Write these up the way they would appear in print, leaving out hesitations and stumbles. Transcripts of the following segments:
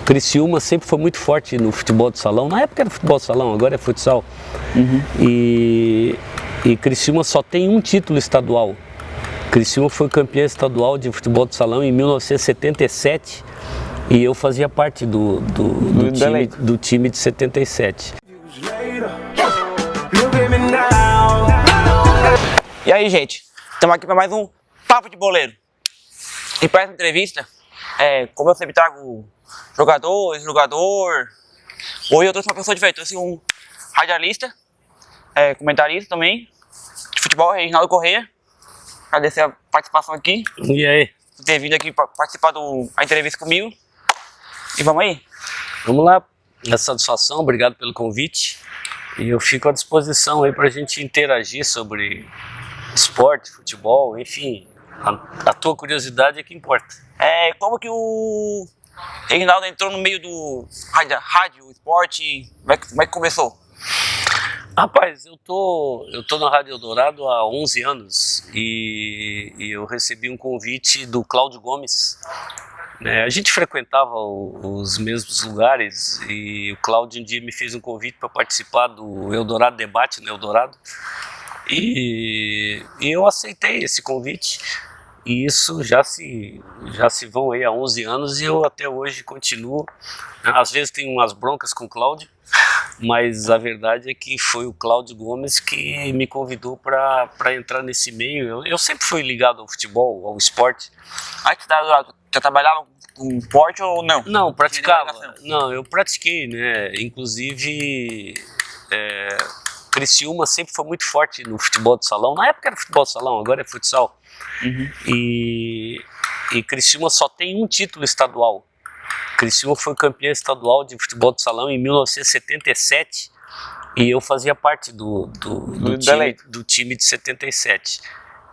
Criciúma sempre foi muito forte no futebol de salão. Na época era futebol de salão, agora é futsal. E Criciúma só tem um título estadual. Criciúma foi campeã estadual de futebol de salão em 1977 e eu fazia parte do time de 77. E aí, gente, estamos aqui para mais um Papo de Boleiro. E para essa entrevista, como eu sempre trago jogador, ex-jogador, hoje eu trouxe uma pessoa diferente, trouxe um radialista, comentarista também, de futebol, Reginaldo Correia. Agradecer a participação aqui. E aí? Por ter vindo aqui para participar da entrevista comigo. E vamos aí? Vamos lá, é satisfação, obrigado pelo convite. E eu fico à disposição aí para a gente interagir sobre esporte, futebol, enfim. A tua curiosidade é que importa. Como que o Reginaldo entrou no meio do rádio, esporte, como é que começou? Rapaz, eu tô na Rádio Eldorado há 11 anos e eu recebi um convite do Cláudio Gomes. A gente frequentava os mesmos lugares e o Cláudio um dia me fez um convite para participar do Eldorado Debate no Eldorado e eu aceitei esse convite. E isso já se vão aí há 11 anos e eu até hoje continuo. Às vezes tenho umas broncas com o Cláudio, mas a verdade é que foi o Cláudio Gomes que me convidou para entrar nesse meio. Eu sempre fui ligado ao futebol, ao esporte. Já trabalhava com esporte ou não? Não, praticava. Não, eu pratiquei, né? Inclusive, Criciúma sempre foi muito forte no futebol de salão. Na época era futebol de salão, agora é futsal. E Criciúma só tem um título estadual. Criciúma foi campeã estadual de futebol de salão em 1977 e eu fazia parte do time de 77.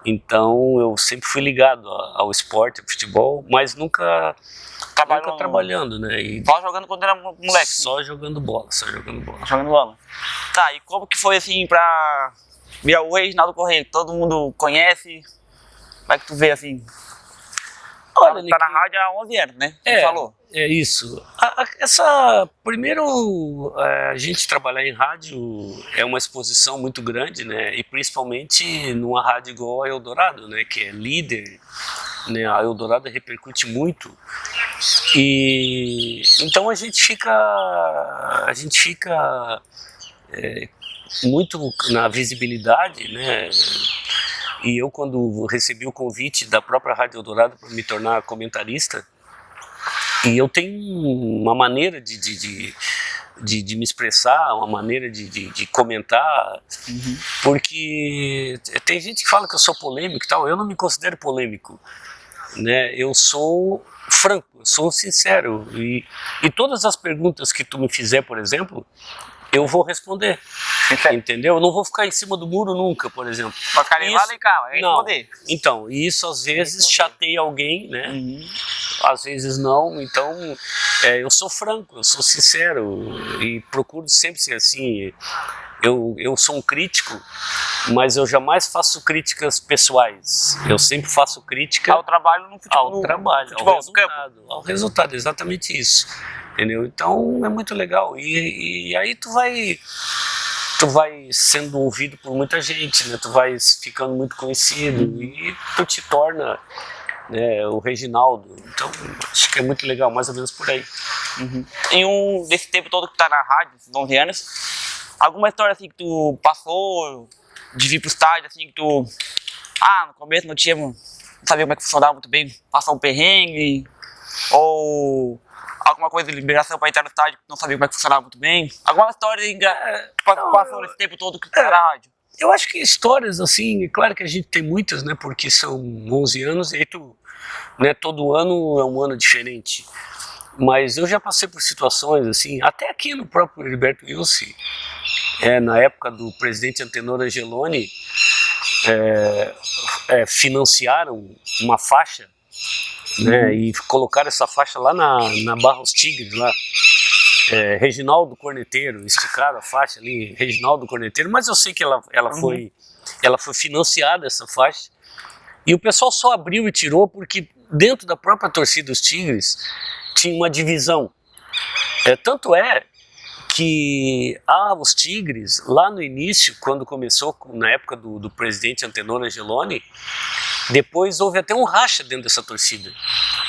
Então eu sempre fui ligado ao esporte, ao futebol, mas nunca trabalhando, né? Só jogando quando era moleque? Só jogando bola. Jogando bola. Tá, e como que foi assim pra virar o Reginaldo Correia? Todo mundo conhece? Como é que tu vê assim? Olha, tá na rádio há 11 anos, né? Você falou. É isso. Primeiro, a gente trabalhar em rádio é uma exposição muito grande, né? E principalmente numa rádio igual a Eldorado, né? Que é líder, né? A Eldorado repercute muito. E então a gente fica muito na visibilidade, né? E eu, quando recebi o convite da própria Rádio Eldorado para me tornar comentarista, e eu tenho uma maneira de me expressar, uma maneira de comentar, porque tem gente que fala que eu sou polêmico e tal, eu não me considero polêmico, né? Eu sou franco, eu sou sincero, e todas as perguntas que tu me fizer, por exemplo, eu vou responder, entendeu? Eu não vou ficar em cima do muro nunca, por exemplo. Vai ficar levado e calma, responder. Então, isso às vezes chateia alguém, né? Às vezes não, então eu sou franco, eu sou sincero e procuro sempre ser assim. Eu sou um crítico, mas eu jamais faço críticas pessoais. Eu sempre faço crítica ao trabalho no futebol. Ao resultado, exatamente isso. Entendeu? Então é muito legal. E aí tu vai sendo ouvido por muita gente, né? Tu vai ficando muito conhecido e tu te torna, né, o Reginaldo. Então acho que é muito legal, mais ou menos por aí. Desse tempo todo que tá na rádio, esses 11 anos, alguma história assim que tu passou de vir pro estádio, assim, que tu no começo não sabia como é que funcionava muito bem, passar um perrengue, ou alguma coisa de liberação para entrar no estádio que não sabia como é que funcionava muito bem? Alguma história que passou nesse tempo todo que tu tá na rádio? Eu acho que histórias assim, claro que a gente tem muitas, né, porque são 11 anos e né, todo ano é um ano diferente. Mas eu já passei por situações assim, até aqui no próprio Heriberto Wilson, na época do presidente Antenor Angeloni, financiaram uma faixa, né, e colocaram essa faixa lá na Barra dos Tigres, lá. Reginaldo Corneteiro, esticaram a faixa ali, Reginaldo Corneteiro, mas eu sei que ela foi financiada, essa faixa, e o pessoal só abriu e tirou porque dentro da própria torcida dos Tigres, tinha uma divisão. Tanto é que os Tigres, lá no início, quando começou, na época do presidente Antenor Angeloni, depois houve até um racha dentro dessa torcida.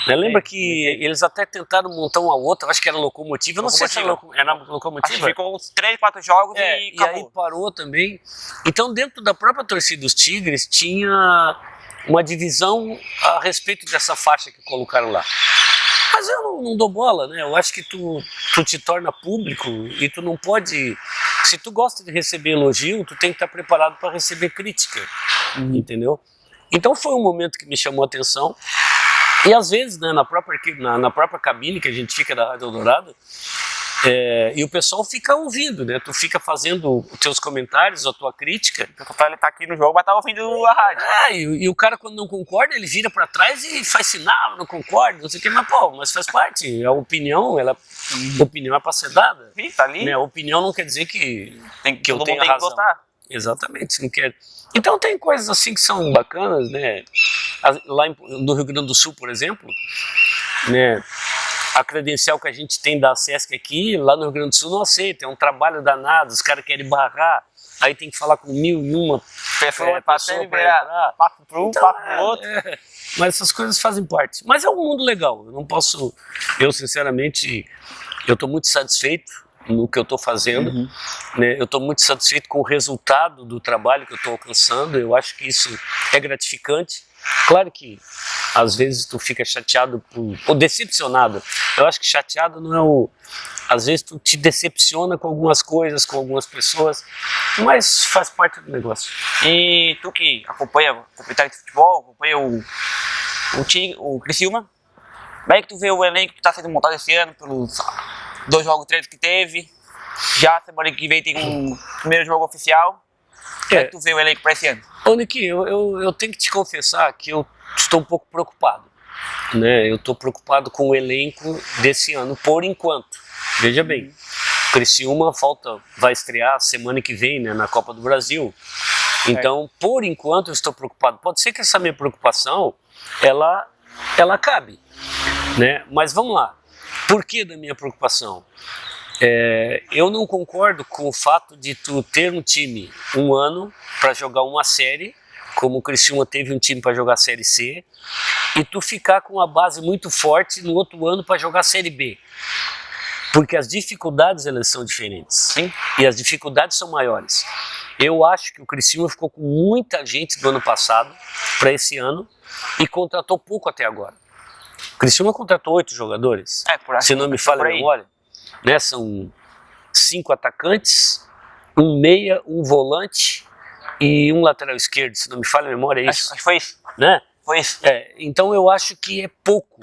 Lembra que eles até tentaram montar uma outra, acho que era Locomotiva, eu não sei se era Locomotiva. Acho que ficou uns 3, 4 jogos e acabou. E aí parou também. Então dentro da própria torcida dos Tigres tinha uma divisão a respeito dessa faixa que colocaram lá. Mas eu não dou bola, né? Eu acho que tu te torna público e tu não pode... Se tu gosta de receber elogio, tu tem que estar preparado para receber crítica, entendeu? Então foi um momento que me chamou a atenção. E às vezes, né, na própria cabine que a gente fica da Rádio Eldorado, e o pessoal fica ouvindo, né? Tu fica fazendo os teus comentários, a tua crítica. Ele tá aqui no jogo, mas tá ouvindo a rádio. E o cara, quando não concorda, ele vira pra trás e faz sinal, não concorda, não sei o que, mas faz parte. A opinião, opinião é pra ser dada. Sim, tá ali. Né? A opinião não quer dizer que eu tenha razão. Que gostar. Exatamente, não quer. Então tem coisas assim que são bacanas, né? Lá no Rio Grande do Sul, por exemplo, né? A credencial que a gente tem da SESC aqui, lá no Rio Grande do Sul não aceita, é um trabalho danado, os caras querem barrar, aí tem que falar com 1001 pessoas para entrar. Passo para um, passo para o outro. Mas essas coisas fazem parte. Mas é um mundo legal, eu não posso, eu sinceramente, eu estou muito satisfeito no que eu estou fazendo, né? Eu estou muito satisfeito com o resultado do trabalho que eu estou alcançando, eu acho que isso é gratificante. Claro que às vezes tu fica chateado ou decepcionado. Eu acho que chateado não é às vezes tu te decepciona com algumas coisas, com algumas pessoas, mas faz parte do negócio. E tu que acompanha o comentário de futebol, acompanha o Criciúma, como é que tu vê o elenco que está sendo montado esse ano, pelos 2 jogos treinos que teve? Já semana que vem tem um primeiro jogo oficial. Como é que tu vê o elenco para esse ano? Ô, Niki, eu tenho que te confessar que eu estou um pouco preocupado, né? Eu estou preocupado com o elenco desse ano, por enquanto. Veja bem, Criciúma vai estrear semana que vem, né, na Copa do Brasil. Então, por enquanto, eu estou preocupado. Pode ser que essa minha preocupação, ela acabe, né? Mas vamos lá. Por que da minha preocupação? Eu não concordo com o fato de tu ter um time um ano para jogar uma série, como o Criciúma teve um time para jogar a Série C, e tu ficar com uma base muito forte no outro ano para jogar a Série B. Porque as dificuldades, elas são diferentes. Sim. E as dificuldades são maiores. Eu acho que o Criciúma ficou com muita gente do ano passado para esse ano e contratou pouco até agora. O Criciúma contratou 8 jogadores, se não me falha a memória. Né, são 5 atacantes, um meia, um volante e um lateral esquerdo, se não me falha a memória, é isso? Acho que foi isso. Né? Foi isso. Então eu acho que é pouco.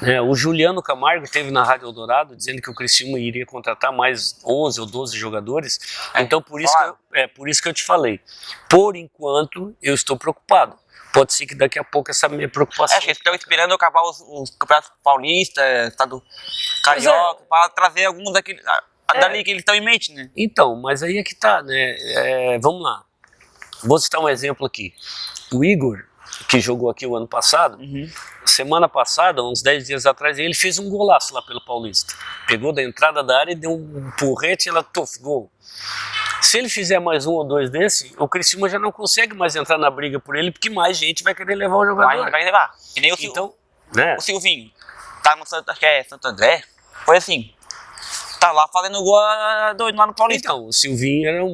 Né? O Juliano Camargo esteve na Rádio Eldorado dizendo que o Criciúma iria contratar mais 11 ou 12 jogadores. Então por isso que eu te falei. Por enquanto eu estou preocupado. Pode ser que daqui a pouco essa minha preocupação... Acho que eles estão esperando acabar os campeonatos paulistas, estado carioca, para trazer alguns dali que eles estão em mente, né? Então, mas aí é que tá, né? Vamos lá. Vou citar um exemplo aqui. O Igor, que jogou aqui o ano passado, semana passada, uns 10 dias atrás, ele fez um golaço lá pelo Paulista. Pegou da entrada da área e deu um porrete e ela, gol. Se ele fizer mais 1 ou 2 desse, o Criciúma já não consegue mais entrar na briga por ele, porque mais gente vai querer levar o jogador. Vai levar. Que nem o Silvinho. Tá no acho que é Santo André. Foi assim. Tá lá fazendo gol lá no Paulista. Então, o Silvinho era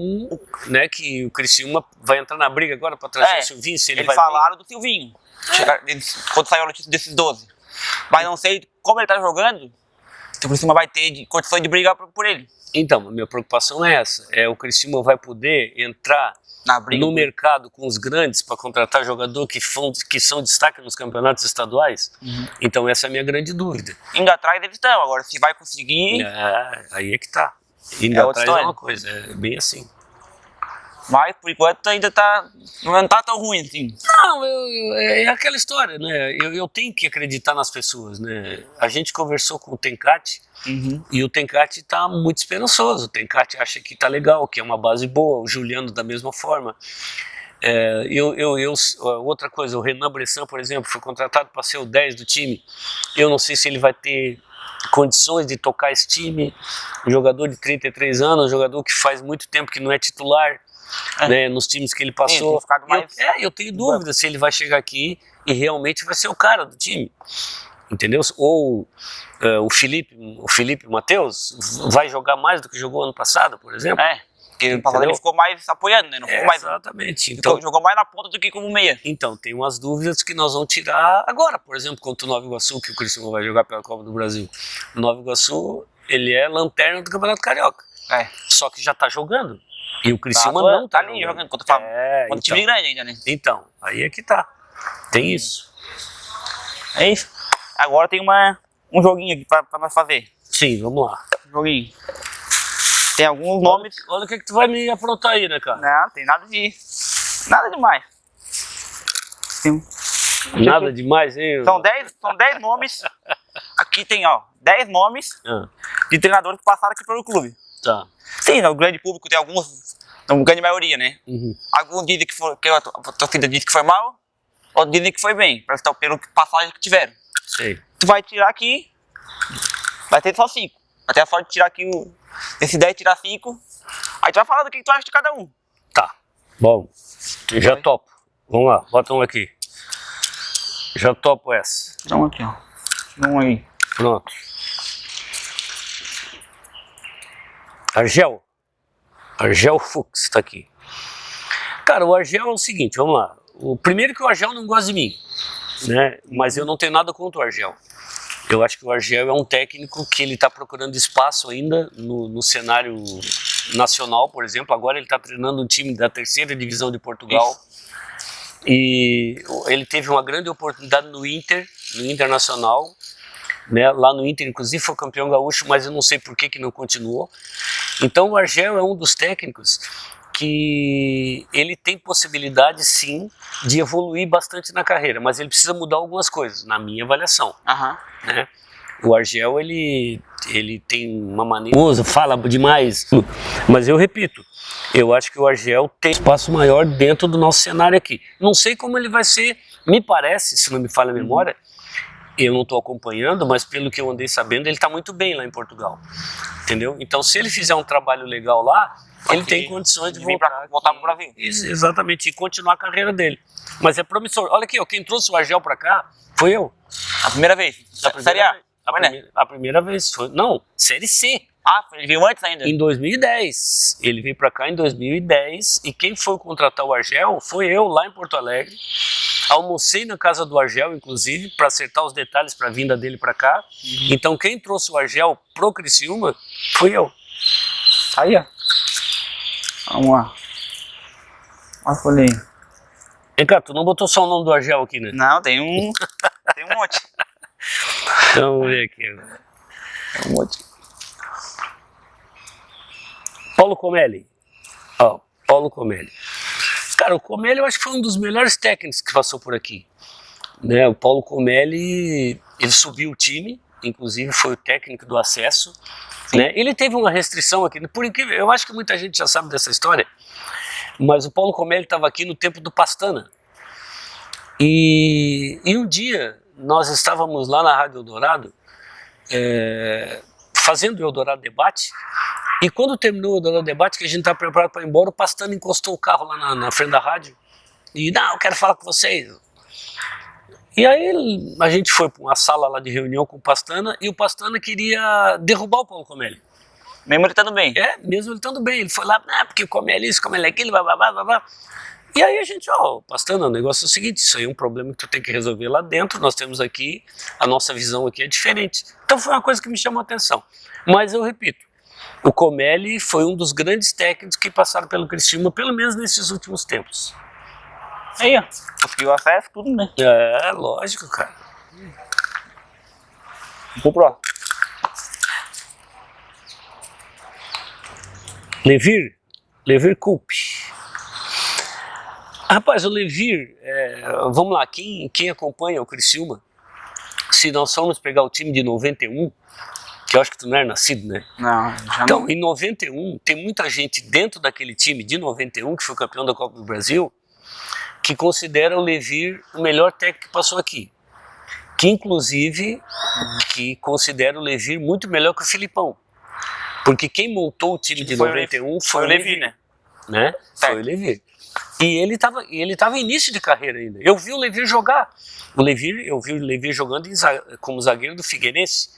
né, que o Criciúma vai entrar na briga agora pra trazer o Silvinho, se ele vai falaram do Silvinho. Quando saiu a notícia desses 12. Mas não sei como ele tá jogando, o Criciúma vai ter condições de brigar por ele. Então, a minha preocupação é essa. O Criciúma vai poder entrar no mercado com os grandes para contratar jogador que são destaque nos campeonatos estaduais? Então essa é a minha grande dúvida. Indo atrás eles estão, agora se vai conseguir... Aí é que tá. Indo atrás é uma coisa, é bem assim. Mas por enquanto ainda não tá tão ruim assim. Não, é aquela história, né? Eu tenho que acreditar nas pessoas, né? A gente conversou com o Tencati e o Tencati tá muito esperançoso. O Tencati acha que tá legal, que é uma base boa, o Juliano da mesma forma. Outra coisa, o Renan Bressan, por exemplo, foi contratado para ser o 10 do time. Eu não sei se ele vai ter condições de tocar esse time. Um jogador de 33 anos, um jogador que faz muito tempo que não é titular, né, nos times que ele passou. Eu tenho dúvida se ele vai chegar aqui e realmente vai ser o cara do time. Entendeu? Ou o Felipe Matheus vai jogar mais do que jogou ano passado, por exemplo. Porque ano passado ele ficou mais apoiando, né? Não ficou mais, exatamente. Então, jogou mais na ponta do que como meia. Então, tem umas dúvidas que nós vamos tirar agora. Por exemplo, contra o Nova Iguaçu, que o Criciúma vai jogar pela Copa do Brasil. O Nova Iguaçu, ele é lanterna do Campeonato Carioca. Só que já tá jogando. E o Criciúma não tá ali jogando contra o time grande ainda, né? Então, aí é que tá. Tem isso. É isso. Agora tem um joguinho aqui pra nós fazer. Sim, vamos lá. Joguinho. Tem alguns nomes. Olha o que tu vai me aprontar aí, né, cara? Não, tem nada demais. Nada demais, hein? São 10 nomes. Aqui tem, 10 nomes de treinadores que passaram aqui pelo clube. Tá. Sim, no grande público tem alguns, na grande maioria, né? Alguns dizem que a torcida diz que foi mal, outros dizem que foi bem, pelo passagem que tiveram. Sei. Tu vai tirar aqui, vai ter só 5. Vai ter a sorte de tirar aqui, desse 10 tirar 5. Aí tu vai falar do que tu acha de cada um. Tá, bom, já topo. Vamos lá, bota um aqui. Já topo essa. Dá um aqui, Dá um aí. Pronto. Argel Fux tá aqui. Cara, o Argel é o seguinte, vamos lá. Primeiro que o Argel não gosta de mim, né? Mas eu não tenho nada contra o Argel. Eu acho que o Argel é um técnico que ele está procurando espaço ainda no cenário nacional, por exemplo. Agora ele está treinando um time da 3ª divisão de Portugal. Isso. E ele teve uma grande oportunidade no Internacional, né? Lá no Inter, inclusive, foi campeão gaúcho, mas eu não sei por que não continuou. Então o Argel é um dos técnicos que ele tem possibilidade, sim, de evoluir bastante na carreira, mas ele precisa mudar algumas coisas, na minha avaliação. Né? O Argel, ele tem uma maneira... Fala demais, mas eu repito, eu acho que o Argel tem espaço maior dentro do nosso cenário aqui. Não sei como ele vai ser, me parece, se não me falha a memória, eu não estou acompanhando, mas pelo que eu andei sabendo, ele está muito bem lá em Portugal, entendeu? Então, se ele fizer um trabalho legal lá, ele tem condições de voltar para o Brasil. Exatamente, e continuar a carreira dele. Mas é promissor. Olha aqui, quem trouxe o Argel para cá foi eu. A primeira vez? Série A? A primeira vez. Não, Série C. Ele veio antes ainda? Em 2010. Ele veio para cá em 2010 e quem foi contratar o Argel foi eu lá em Porto Alegre. Almocei na casa do Argel, inclusive, para acertar os detalhes para a vinda dele para cá. Então quem trouxe o Argel pro Criciúma fui eu. Aí, vamos lá. Olha a folhinha. Vem cá, tu não botou só o nome do Argel aqui, né? Não, tem um monte. Então, vamos ver aqui. Tem um monte. Paulo Comelli. Paulo Comelli. Cara, o Comelli eu acho que foi um dos melhores técnicos que passou por aqui. Né? O Paulo Comelli, ele subiu o time, inclusive foi o técnico do acesso. Né? Ele teve uma restrição aqui, por incrível, eu acho que muita gente já sabe dessa história, mas o Paulo Comelli estava aqui no tempo do Pastana. E um dia nós estávamos lá na Rádio Eldorado, fazendo o Eldorado Debate, e quando terminou o Eldorado Debate, que a gente estava preparado para ir embora, o Pastana encostou o carro lá na frente da rádio, e não, eu quero falar com vocês. E aí a gente foi para uma sala lá de reunião com o Pastana, e o Pastana queria derrubar o Paulo Comelli. Mesmo ele estando bem? Mesmo ele estando bem. Ele foi lá, porque o Comelli isso, Comelli aquilo, blá. E aí a gente, Pastana, o negócio é o seguinte, isso aí é um problema que tu tem que resolver lá dentro, nós temos aqui, a nossa visão aqui é diferente. Então foi uma coisa que me chamou a atenção. Mas eu repito, o Comelli foi um dos grandes técnicos que passaram pelo Criciúma, pelo menos nesses últimos tempos. Aí, conseguiu acesso, tudo, né? Lógico, cara. Vou pro próximo. Levir Coupe. Rapaz, o Levir, vamos lá, quem acompanha o Criciúma, se nós formos pegar o time de 91, que eu acho que tu não era nascido, né? Não, já então, não. Em 91, tem muita gente dentro daquele time de 91, que foi campeão da Copa do Brasil, que considera o Levir o melhor técnico que passou aqui. Que inclusive que considera o Levir muito melhor que o Filipão. Porque quem montou o time de 91 foi o Levir, né? Foi o Levir. E ele estava em início de carreira ainda. Eu vi o Levir jogar. Eu vi o Levir jogando como zagueiro do Figueirense.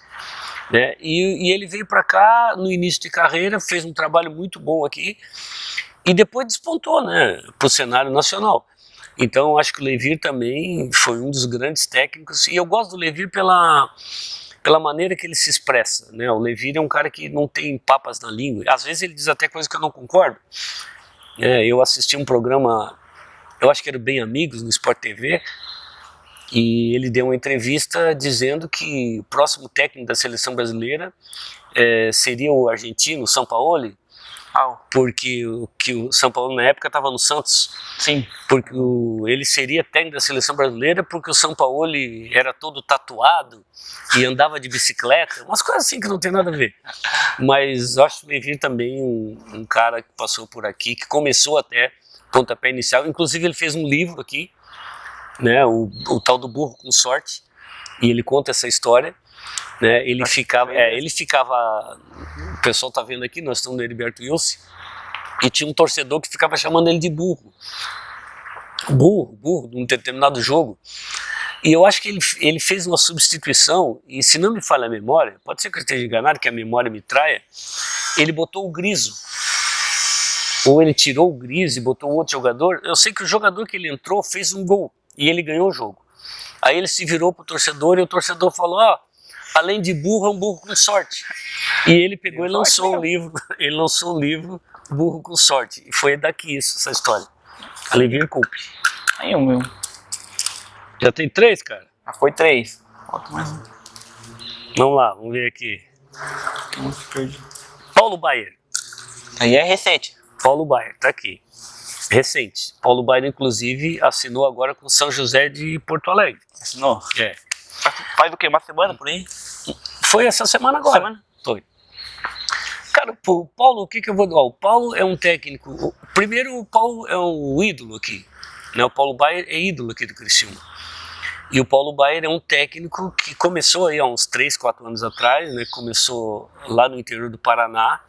Né? E ele veio para cá no início de carreira, fez um trabalho muito bom aqui e depois despontou, né, para o cenário nacional. Então acho que o Levir também foi um dos grandes técnicos e eu gosto do Levir pela maneira que ele se expressa, né? O Levir é um cara que não tem papas na língua, às vezes ele diz até coisas que eu não concordo. Eu assisti um programa, eu acho que era o Bem Amigos no Sport TV, e ele deu uma entrevista dizendo que o próximo técnico da seleção brasileira seria o argentino, o Sampaoli, porque o Sampaoli na época estava no Santos. Sim. Porque ele seria técnico da seleção brasileira porque o Sampaoli era todo tatuado e andava de bicicleta, umas coisas assim que não tem nada a ver. Mas eu acho o Levir também um cara que passou por aqui, que começou até pontapé inicial, inclusive ele fez um livro aqui, né, o tal do Burro com Sorte, e ele conta essa história, né, ele ficava, o pessoal tá vendo aqui, nós estamos no Heriberto Wilson, e tinha um torcedor que ficava chamando ele de burro, num determinado jogo, e eu acho que ele fez uma substituição, e se não me falha a memória, pode ser que eu esteja enganado, que a memória me traia, ele botou o Griso, ou ele tirou o Griso e botou outro jogador. Eu sei que o jogador que ele entrou fez um gol, e ele ganhou o jogo. Aí ele se virou pro torcedor e o torcedor falou, além de burro, é um burro com sorte. E ele pegou e lançou um livro, Burro com Sorte. E foi daqui essa história. Levir Coupe. Aí o meu. Já tem 3, cara? Já foi 3. Falta mais um. Vamos lá, vamos ver aqui. Perdi. Paulo Baier. Aí é recente. Paulo Baier, tá aqui. Recente. Paulo Baier, inclusive, assinou agora com São José de Porto Alegre. Assinou? Faz o quê? Uma semana por aí? Foi essa semana agora. Foi. Cara, o Paulo, o que eu vou dar? O Paulo é um técnico. Primeiro, o Paulo é um ídolo aqui. Né? O Paulo Baier é ídolo aqui do Criciúma. E o Paulo Baier é um técnico que começou aí há uns 3, 4 anos atrás, né? Começou lá no interior do Paraná.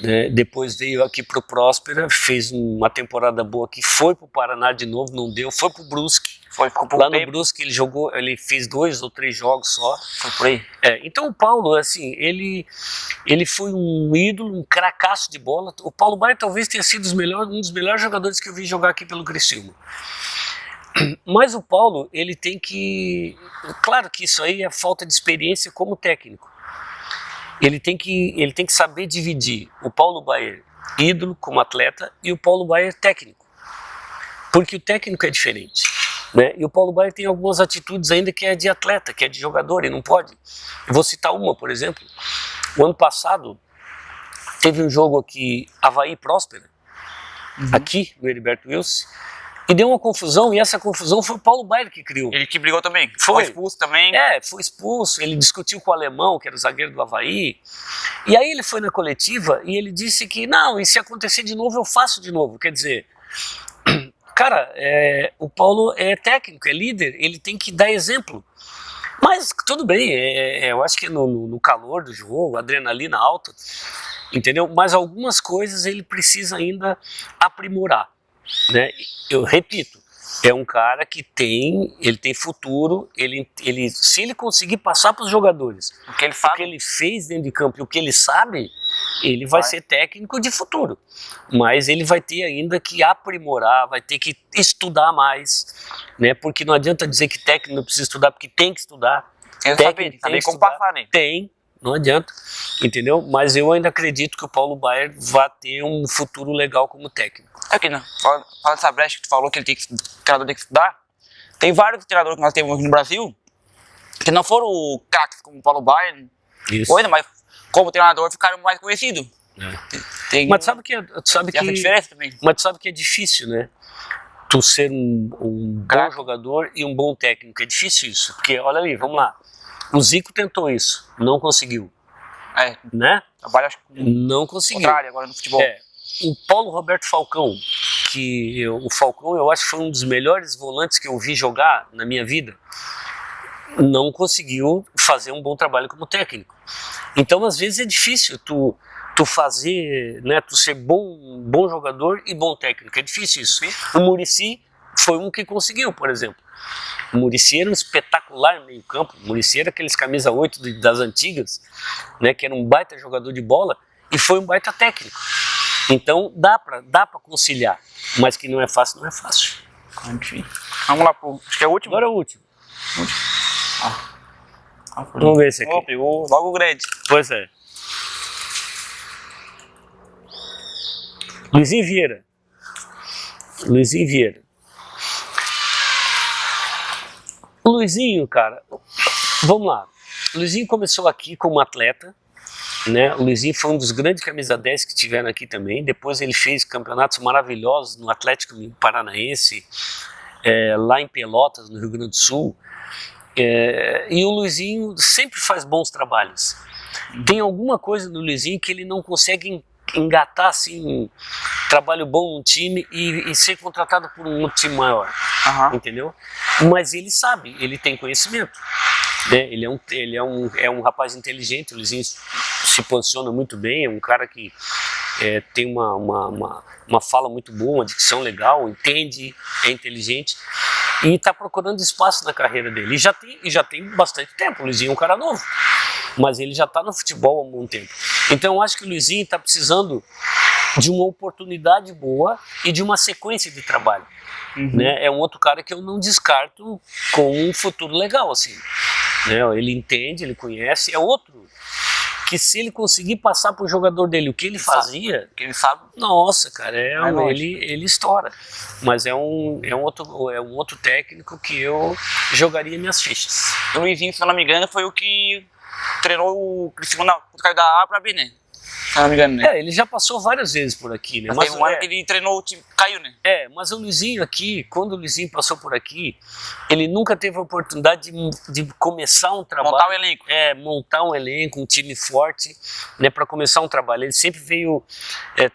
Né? Depois veio aqui pro Próspera, fez uma temporada boa aqui, foi pro Paraná de novo, não deu, foi pro Brusque. Lá no Brusque ele fez 2 ou 3 jogos só. Foi por aí. Então o Paulo, assim, ele foi um ídolo, um cracaço de bola. O Paulo Baier talvez tenha sido um dos melhores jogadores que eu vi jogar aqui pelo Criciúma. Mas o Paulo, ele tem que... Claro que isso aí é falta de experiência como técnico. Ele tem que saber dividir o Paulo Baier ídolo como atleta e o Paulo Baier técnico. Porque o técnico é diferente. Né? E o Paulo Baier tem algumas atitudes ainda que é de atleta, que é de jogador, e não pode. Eu vou citar uma, por exemplo. O ano passado teve um jogo aqui, Avaí Próspera, aqui no Heriberto Wilson, e deu uma confusão, e essa confusão foi o Paulo Baier que criou. Ele que brigou também? Foi expulso também? Foi expulso, ele discutiu com o alemão, que era o zagueiro do Avaí, e aí ele foi na coletiva e ele disse que, não, e se acontecer de novo, eu faço de novo. Quer dizer, cara, o Paulo é técnico, é líder, ele tem que dar exemplo. Mas tudo bem, eu acho que no calor do jogo, adrenalina alta, entendeu? Mas algumas coisas ele precisa ainda aprimorar. Né? Eu repito, é um cara que tem futuro, se ele conseguir passar para os jogadores o que ele fez dentro de campo e o que ele sabe, ele vai ser técnico de futuro, mas ele vai ter ainda que aprimorar, vai ter que estudar mais, né? Porque não adianta dizer que técnico não precisa estudar, porque tem que estudar. Tem saber como passar, né? Não adianta, entendeu? Mas eu ainda acredito que o Paulo Baier vai ter um futuro legal como técnico. Aqui, não. Falando dessa brecha que tu falou que o treinador tem que estudar, tem vários treinadores que nós temos aqui no Brasil que não foram craques como o Paulo Baier, mas como treinador ficaram mais conhecidos. Mas tu sabe que essa diferença também. Mas tu sabe que é difícil, né? Tu ser um bom jogador e um bom técnico, é difícil isso, porque olha ali, vamos lá. O Zico tentou isso, não conseguiu. Né? Trabalha, não conseguiu. Contrário agora no futebol. o Paulo Roberto Falcão, que o Falcão eu acho que foi um dos melhores volantes que eu vi jogar na minha vida, não conseguiu fazer um bom trabalho como técnico. Então às vezes é difícil tu fazer, né, tu ser bom jogador e bom técnico, é difícil isso. O Muricy foi um que conseguiu, por exemplo. O Muricy era um espetacular meio campo, o Muricy era aqueles camisa 8 das antigas, né, que era um baita jogador de bola e foi um baita técnico. Então dá pra conciliar, mas que não é fácil, não é fácil. Vamos lá acho que é o último? Agora é o último. Vamos ver esse aqui. Oh, pegou logo o grande. Pois é. Luizinho Vieira. O Luizinho, cara, vamos lá. O Luizinho começou aqui como atleta, né? O Luizinho foi um dos grandes camisa 10 que tiveram aqui também. Depois ele fez campeonatos maravilhosos no Atlético Paranaense, lá em Pelotas, no Rio Grande do Sul. E o Luizinho sempre faz bons trabalhos. Tem alguma coisa no Luizinho que ele não consegue engatar assim, um trabalho bom num time e ser contratado por um outro time maior, entendeu? Mas ele sabe, ele tem conhecimento, né? Ele é um rapaz inteligente, o Luizinho se posiciona muito bem, é um cara que tem uma fala muito boa, uma dicção legal, entende, é inteligente e está procurando espaço na carreira dele. E já tem bastante tempo. O Luizinho é um cara novo, mas ele já está no futebol há um bom tempo. Então eu acho que o Luizinho está precisando de uma oportunidade boa e de uma sequência de trabalho. Né? É um outro cara que eu não descarto com um futuro legal, assim. Né? Ele entende, ele conhece, é outro que se ele conseguir passar pro jogador dele o que ele fazia, que ele sabe, nossa, cara, ele estoura. Mas é um outro técnico que eu jogaria minhas fichas. O Luizinho, se eu não me engano, foi o que treinou o Criciúma quando caiu da A pra B, né? Se eu não me engano, né? Ele já passou várias vezes por aqui, né? Mas teve um ano que ele treinou o time, caiu, né? Mas o Luizinho aqui, quando o Luizinho passou por aqui, ele nunca teve a oportunidade de começar um trabalho. Montar um elenco. Montar um elenco, um time forte, né, para começar um trabalho. Ele sempre veio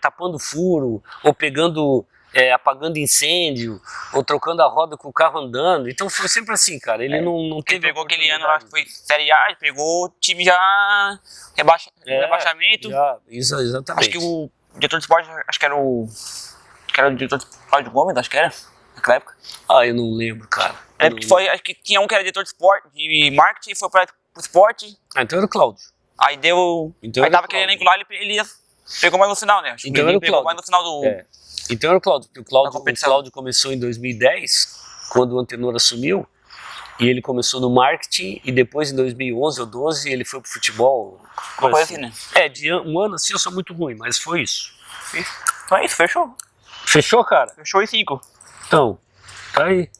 tapando furo, ou apagando incêndio, ou trocando a roda com o carro andando. Então foi sempre assim, cara. Ele não teve. Ele pegou aquele ano lá que foi Série A, pegou o time já rebaixamento. Exatamente. Acho que o diretor de esporte, acho que era o diretor de Cláudio Gomes, acho que era, naquela época. Eu não lembro, cara. Acho que tinha um que era diretor de esporte, de marketing, foi pro esporte. Então era o Cláudio. Aí deu. Aí tava aquele elenco lá, ele pegou mais no final, né? Acho que ele pegou mais no final do. Então era o Cláudio, porque o Cláudio começou em 2010, quando o Antenor assumiu, e ele começou no marketing, e depois em 2011 ou 12 ele foi pro futebol. Uma coisa assim, né? De um ano assim eu sou muito ruim, mas foi isso. Então é isso, fechou. Fechou, cara? Fechou em 5. Então, tá aí.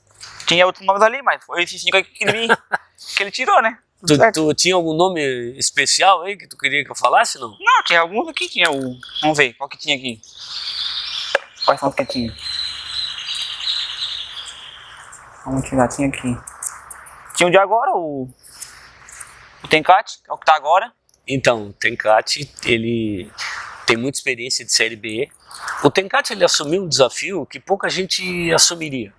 Tinha outros nomes ali, mas foi esses 5 aqui que ele tirou, né? Tu tinha algum nome especial aí que tu queria que eu falasse, não? Não, tinha alguns aqui, Vamos ver, qual que tinha aqui? Quais são os que tinha? Vamos tirar, tinha aqui. Tinha o de agora, o Tencate, que é o que tá agora. Então, o Tencate, ele tem muita experiência de Série B. O Tencate, ele assumiu um desafio que pouca gente assumiria.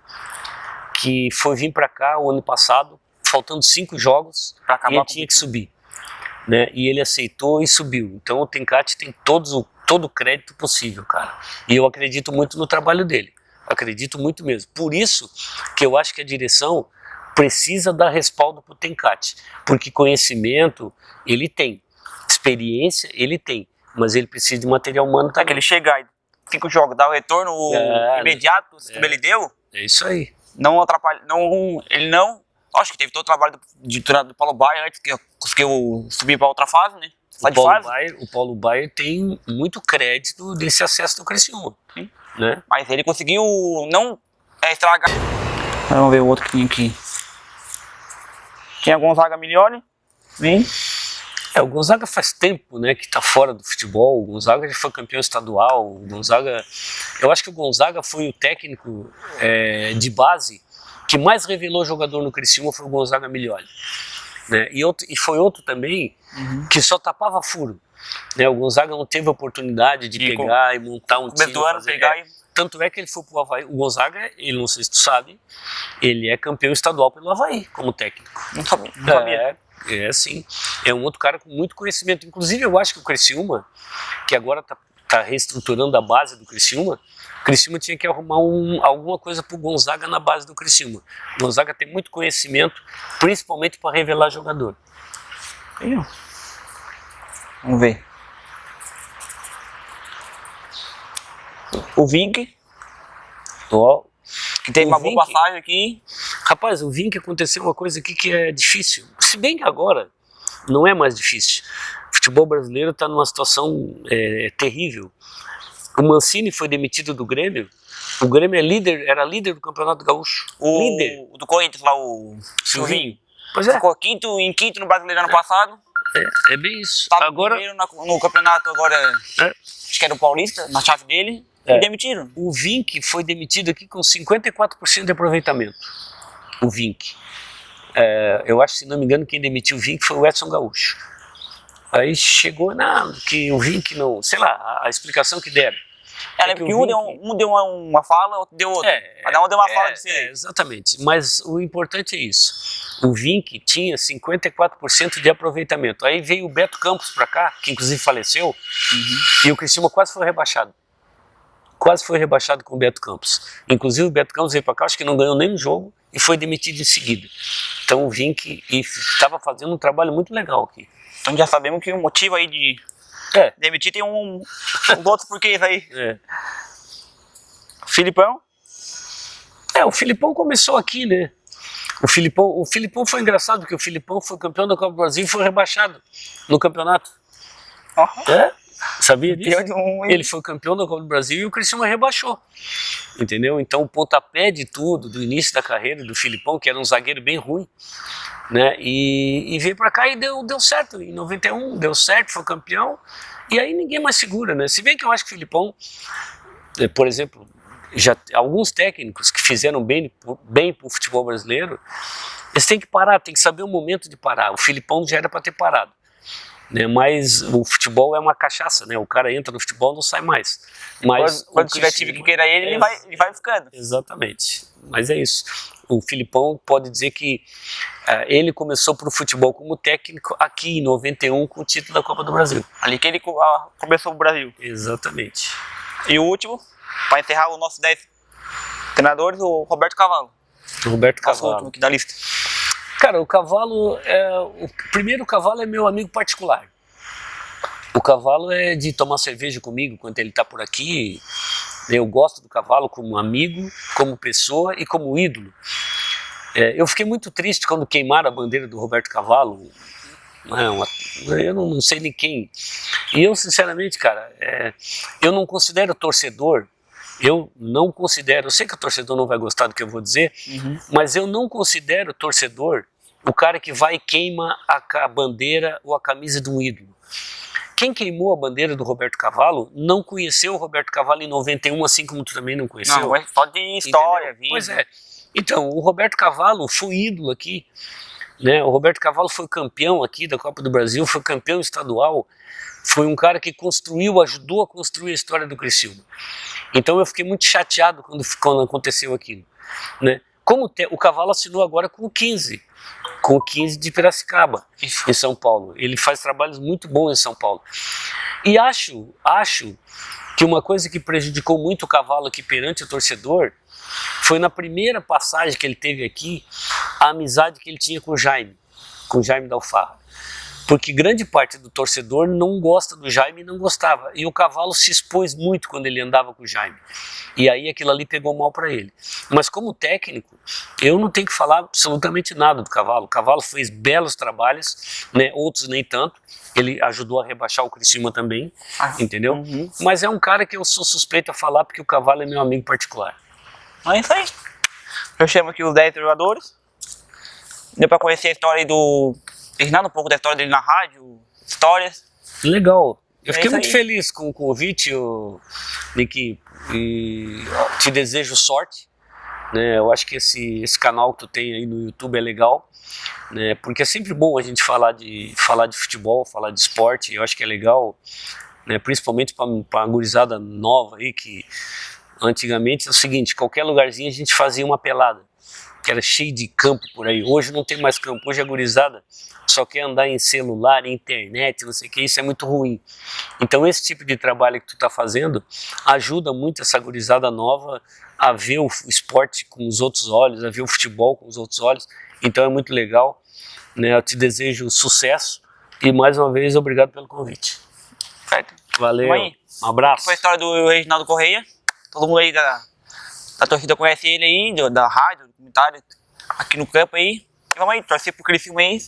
Que foi vir pra cá o ano passado, faltando 5 jogos, e ele tinha que subir. Né? E ele aceitou e subiu. Então o Tencate tem todo o crédito possível, cara. E eu acredito muito no trabalho dele. Acredito muito mesmo. Por isso que eu acho que a direção precisa dar respaldo pro Tencate. Porque conhecimento ele tem. Experiência ele tem. Mas ele precisa de material humano também. Que ele chega aí, 5 jogos, dá o retorno imediato, como ele deu. É isso aí. Não atrapalha, ele não. Acho que teve todo o trabalho do Paulo Baier antes que conseguiu subir para outra fase, né? O Paulo Baier tem muito crédito desse acesso do Criciúma. Né? Mas ele conseguiu não estragar. Vamos ver o outro que tinha aqui. Tinha Gonzaga Milioli. Vem. O Gonzaga faz tempo, né, que tá fora do futebol. O Gonzaga já foi campeão estadual. Eu acho que o Gonzaga foi o técnico de base que mais revelou jogador no Criciúma, foi o Gonzaga Milioli. Né? E foi outro também que só tapava furo. né? O Gonzaga não teve a oportunidade de pegar e montar um time. Tanto é que ele foi pro Avaí. O Gonzaga, ele, não sei se tu sabe, ele é campeão estadual pelo Avaí como técnico. Não sabia. Sim. É um outro cara com muito conhecimento. Inclusive, eu acho que o Criciúma, que agora tá reestruturando a base do Criciúma, o Criciúma tinha que arrumar alguma coisa pro Gonzaga na base do Criciúma. O Gonzaga tem muito conhecimento, principalmente para revelar jogador. Vamos ver. O Vink, que teve uma boa passagem aqui. Rapaz, o Vink aconteceu uma coisa aqui que é difícil. Se bem que agora não é mais difícil. O futebol brasileiro está numa situação terrível. O Mancini foi demitido do Grêmio. O Grêmio era líder do Campeonato Gaúcho. Líder. O do Corinthians lá, o Silvinho. Pois é. Ficou em quinto no Brasileiro ano passado. É bem isso. Tava agora primeiro no campeonato agora, acho que era o Paulista, na chave dele, e demitiram. O Vink foi demitido aqui com 54% de aproveitamento. O Vink. Eu acho, se não me engano, quem demitiu o Vink foi o Edson Gaúcho. Aí chegou que o Vink não, sei lá, a explicação que deram. Lembra que um deu uma fala, outro deu outra. Cada um deu uma fala de si. Exatamente, mas o importante é isso. O Vink tinha 54% de aproveitamento. Aí veio o Beto Campos pra cá, que inclusive faleceu, e o Criciúma quase foi rebaixado. Quase foi rebaixado com o Beto Campos. Inclusive o Beto Campos veio pra cá, acho que não ganhou nem um jogo, e foi demitido em seguida. Então o Vink estava fazendo um trabalho muito legal aqui. Então já sabemos que o motivo aí de demitir tem um outro porquês aí. Filipão? O Filipão começou aqui, né? O Filipão foi engraçado, porque o Filipão foi campeão da Copa do Brasil e foi rebaixado no campeonato. Sabia disso? Ele foi campeão da Copa do Brasil e o Criciúma rebaixou. Entendeu? Então o pontapé de tudo, do início da carreira do Filipão, que era um zagueiro bem ruim, né? E veio pra cá e deu certo. Em 91 deu certo, foi campeão. E aí ninguém mais segura, né? Se bem que eu acho que o Filipão, por exemplo, alguns técnicos que fizeram bem pro futebol brasileiro, eles têm que parar, tem que saber o momento de parar. O Filipão já era para ter parado, né? Mas o futebol é uma cachaça, né? O cara entra no futebol e não sai mais. Mas quando tiver time que queira ele vai ficando. Exatamente, mas é isso. O Filipão pode dizer que ele começou pro futebol como técnico aqui em 91 com o título da Copa do Brasil. Ali que ele começou o Brasil. Exatamente. E o último, para encerrar o nosso 10 treinadores, o Roberto Cavalo. Roberto Cavalo. O último aqui da lista. Cara, o Cavalo, primeiro o Cavalo é meu amigo particular. O Cavalo é de tomar cerveja comigo quando ele tá por aqui. Eu gosto do Cavalo como amigo, como pessoa e como ídolo. Eu fiquei muito triste quando queimaram a bandeira do Roberto Cavalo. Eu não sei nem quem. E eu, sinceramente, cara, eu não considero torcedor. Eu sei que o torcedor não vai gostar do que eu vou dizer, mas eu não considero torcedor o cara que vai e queima a bandeira ou a camisa de um ídolo. Quem queimou a bandeira do Roberto Cavalo não conheceu o Roberto Cavalo em 91, assim como tu também não conheceu. Não, é só de história, vida. Pois é. Então, o Roberto Cavalo foi ídolo aqui, né? O Roberto Cavalo foi campeão aqui da Copa do Brasil, foi campeão estadual, foi um cara que ajudou a construir a história do Criciúma. Então eu fiquei muito chateado quando aconteceu aquilo, né? Como o Cavalo assinou agora com o 15 de Piracicaba, em São Paulo. Ele faz trabalhos muito bons em São Paulo. E acho que uma coisa que prejudicou muito o Cavalo aqui perante o torcedor foi na primeira passagem que ele teve aqui, a amizade que ele tinha com o Jaime da Alfarra. Porque grande parte do torcedor não gosta do Jaime e não gostava. E o Cavalo se expôs muito quando ele andava com o Jaime. E aí aquilo ali pegou mal para ele. Mas como técnico, eu não tenho que falar absolutamente nada do Cavalo. O Cavalo fez belos trabalhos, né? Outros nem tanto. Ele ajudou a rebaixar o Criciúma também, entendeu? Mas é um cara que eu sou suspeito a falar porque o Cavalo é meu amigo particular. É isso aí. Eu chamo aqui os 10 jogadores. Deu para conhecer a história ensinando um pouco da história dele na rádio, histórias. Legal. Eu fiquei muito feliz com o convite, Nick, e te desejo sorte, né? Eu acho que esse canal que tu tem aí no YouTube é legal, né? Porque é sempre bom a gente falar de futebol, falar de esporte. Eu acho que é legal, né? Principalmente para a gurizada nova aí, que antigamente é o seguinte, qualquer lugarzinho a gente fazia uma pelada, que era cheio de campo por aí. Hoje não tem mais campo, hoje a gurizada só quer andar em celular, em internet, não sei o que, isso é muito ruim. Então esse tipo de trabalho que tu tá fazendo ajuda muito essa gurizada nova a ver o esporte com os outros olhos, a ver o futebol com os outros olhos. Então é muito legal, né? Eu te desejo sucesso e mais uma vez obrigado pelo convite. Certo? Valeu, um abraço. Foi a história do Reginaldo Correia. Todo mundo aí da torcida conhece ele aí, da rádio, do comentário, aqui no campo aí. E vamos aí, torcer pro aquele aí.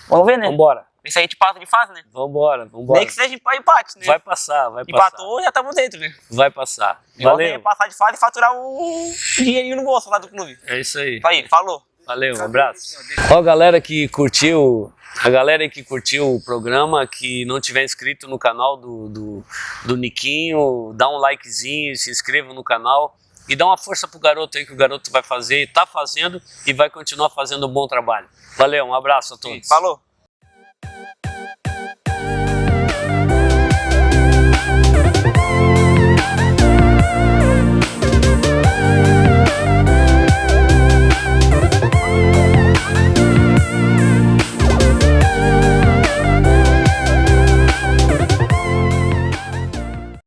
Vamos ver, né? Vambora. Isso aí a gente passa de fase, né? Vambora. Nem que seja empate, né? Vai passar. Empatou, já estamos dentro, né? Vai passar. Valeu. Passar de fase e faturar um dinheirinho no bolso lá do clube. É isso aí. Aí, falou. Valeu, um abraço. Ó, a galera que curtiu o programa, que não tiver inscrito no canal do Niquinho, dá um likezinho, se inscreva no canal e dá uma força pro garoto aí, que o garoto vai fazer, tá fazendo e vai continuar fazendo um bom trabalho. Valeu, um abraço a todos. Falou.